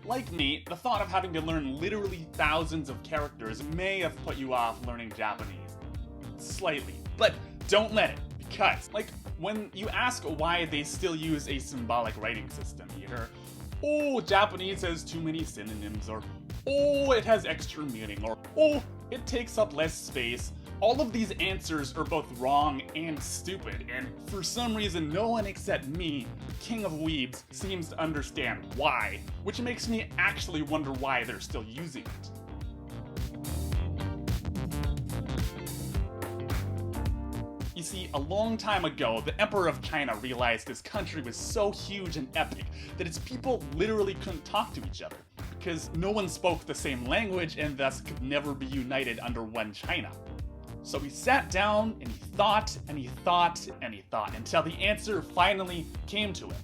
Like me, the thought of having to learn literally thousands of characters may have put you off learning Japanese. Slightly. But don't let it, because, like, when you ask why they still use a symbolic writing system, you hear, oh, Japanese has too many synonyms, or oh, it has extra meaning, or oh, it takes up less space. All of these answers are both wrong and stupid, and for some reason no one except me, King of Weebs, seems to understand why, which makes me actually wonder why they're still using it. You see, a long time ago, the Emperor of China realized his country was so huge and epic that its people literally couldn't talk to each other, because no one spoke the same language and thus could never be united under one China. So he sat down and he thought and he thought and he thought until the answer finally came to him.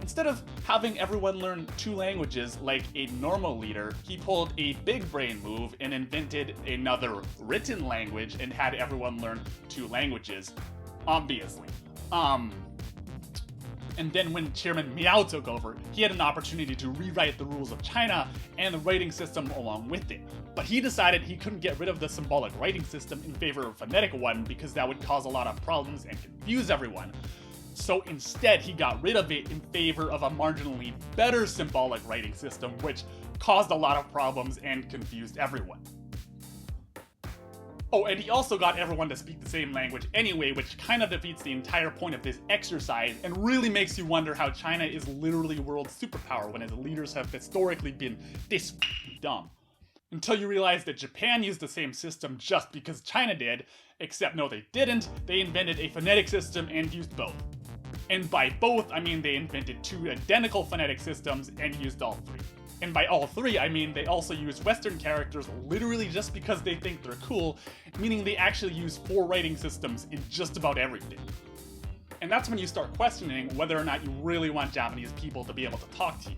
Instead of having everyone learn 2 languages like a normal leader, he pulled a big brain move and invented another written language and had everyone learn 2 languages. Obviously. And then when Chairman Miao took over, he had an opportunity to rewrite the rules of China and the writing system along with it. But he decided he couldn't get rid of the symbolic writing system in favor of a phonetic one because that would cause a lot of problems and confuse everyone. So instead, he got rid of it in favor of a marginally better symbolic writing system, which caused a lot of problems and confused everyone. Oh, and he also got everyone to speak the same language anyway, which kind of defeats the entire point of this exercise and really makes you wonder how China is literally world superpower when its leaders have historically been this dumb. Until you realize that Japan used the same system just because China did, except no they didn't, they invented a phonetic system and used both. And by both, I mean they invented 2 identical phonetic systems and used all 3. And by all 3, I mean they also use Western characters literally just because they think they're cool, meaning they actually use 4 writing systems in just about everything. And that's when you start questioning whether or not you really want Japanese people to be able to talk to you.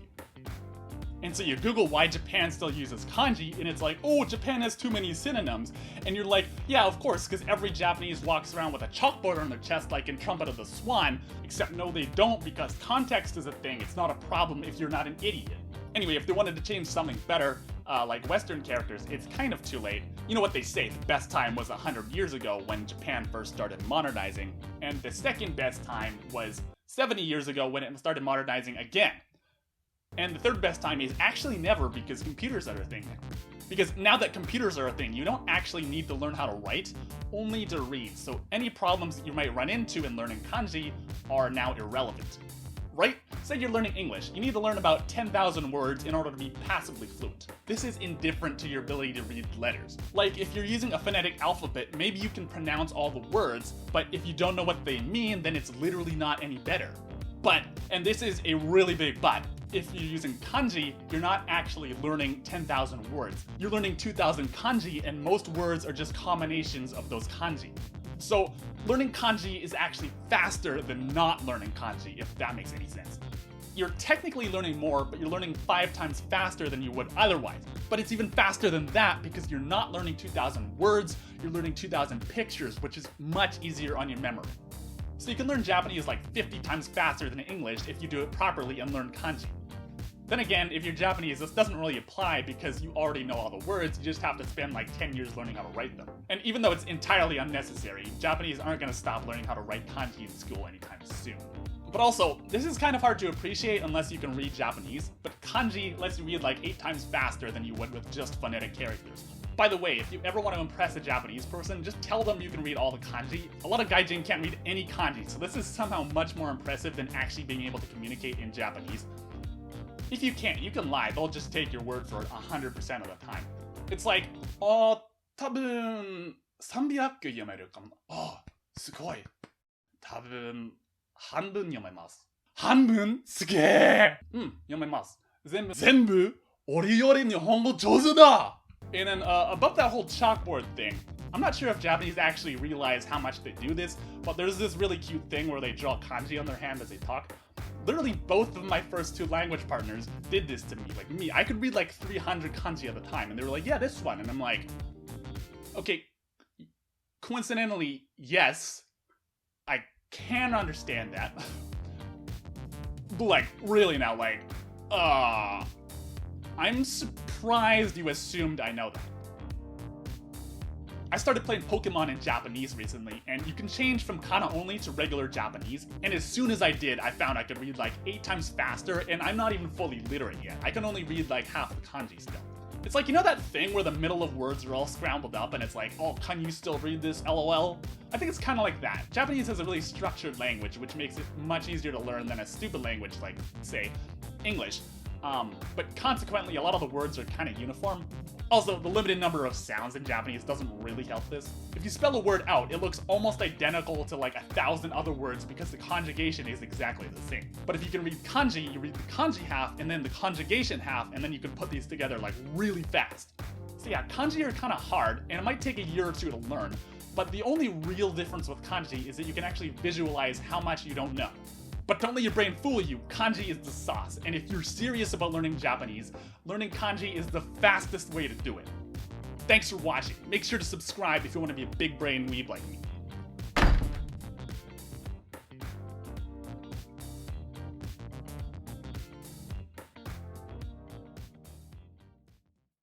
And so you Google why Japan still uses kanji, and it's like, oh, Japan has too many synonyms. And you're like, yeah, of course, because every Japanese walks around with a chalkboard on their chest like in Trumpet of the Swan, except no, they don't, because context is a thing. It's not a problem if you're not an idiot. Anyway, if they wanted to change something better, like Western characters, it's kind of too late. You know what they say, the best time was 100 years ago when Japan first started modernizing, and the second best time was 70 years ago when it started modernizing again. And the third best time is actually never, because computers are a thing now. Because now that computers are a thing, you don't actually need to learn how to write, only to read. So any problems that you might run into in learning kanji are now irrelevant. Right? Say you're learning English. You need to learn about 10,000 words in order to be passably fluent. This is indifferent to your ability to read letters. Like, if you're using a phonetic alphabet, maybe you can pronounce all the words, but if you don't know what they mean, then it's literally not any better. But, and this is a really big but, if you're using kanji, you're not actually learning 10,000 words. You're learning 2,000 kanji, and most words are just combinations of those kanji. So, learning kanji is actually faster than not learning kanji, if that makes any sense. You're technically learning more, but you're learning 5 times faster than you would otherwise. But it's even faster than that because you're not learning 2,000 words, you're learning 2,000 pictures, which is much easier on your memory. So you can learn Japanese like 50 times faster than English if you do it properly and learn kanji. Then again, if you're Japanese, this doesn't really apply because you already know all the words, you just have to spend like 10 years learning how to write them. And even though it's entirely unnecessary, Japanese aren't going to stop learning how to write kanji in school anytime soon. But also, this is kind of hard to appreciate unless you can read Japanese, but kanji lets you read like 8 times faster than you would with just phonetic characters. By the way, if you ever want to impress a Japanese person, just tell them you can read all the kanji. A lot of gaijin can't read any kanji, so this is somehow much more impressive than actually being able to communicate in Japanese. If you can't, you can lie, they'll just take your word for it 100% of the time. It's like, 多分300読めるかも。すごい。多分半分読めます。半分すげえ。読めます。全部俺より日本語上手だ。And then about that whole chalkboard thing, I'm not sure if Japanese actually realize how much they do this, but there's this really cute thing where they draw kanji on their hand as they talk. Literally both of my first 2 language partners did this to me. Like me, I could read like 300 kanji at a time, and they were like, yeah, this one. And I'm like, okay, coincidentally, yes, I can understand that. But like, really now, like, I'm surprised you assumed I know that. I started playing Pokemon in Japanese recently, and you can change from kana only to regular Japanese, and as soon as I did, I found I could read like 8 times faster, and I'm not even fully literate yet. I can only read like half the kanji still. It's like, you know that thing where the middle of words are all scrambled up and it's like, oh, can you still read this, lol? I think it's kind of like that. Japanese has a really structured language, which makes it much easier to learn than a stupid language like, say, English. But consequently, a lot of the words are kind of uniform. Also, the limited number of sounds in Japanese doesn't really help this. If you spell a word out, it looks almost identical to like 1,000 other words because the conjugation is exactly the same. But if you can read kanji, you read the kanji half and then the conjugation half, and then you can put these together like really fast. So yeah, kanji are kind of hard, and it might take a year or two to learn, but the only real difference with kanji is that you can actually visualize how much you don't know. But don't let your brain fool you, kanji is the sauce, and if you're serious about learning Japanese, learning kanji is the fastest way to do it. Thanks for watching. Make sure to subscribe if you want to be a big brain weeb like me.